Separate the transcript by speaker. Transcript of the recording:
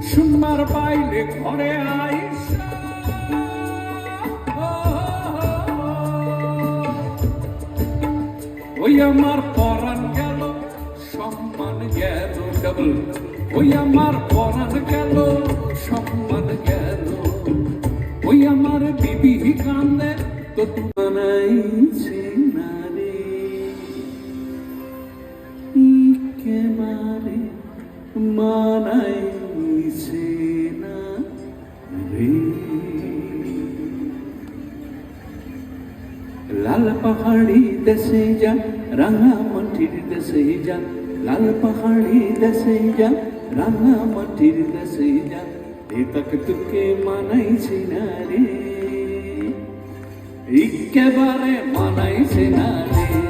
Speaker 1: সুমার পাইলে ঘরে আইসা ওই আমার পরাণ গেল সম্মান গেল কেবল ওই আমার পরাণ গেল সম্মান গেল ওই আমার বিবি কান্দে তো বানাইছে না রে কে মারে মানাইছে না রে লাল পাহাড়ি দেশে যা রাঙা মাটির দেশে যা লাল পাহাড়ি দেশে যা রাঙা মাটির দেশে যা এ তক তোকে মানাইছে না রে একেবারে মানাইছে না রে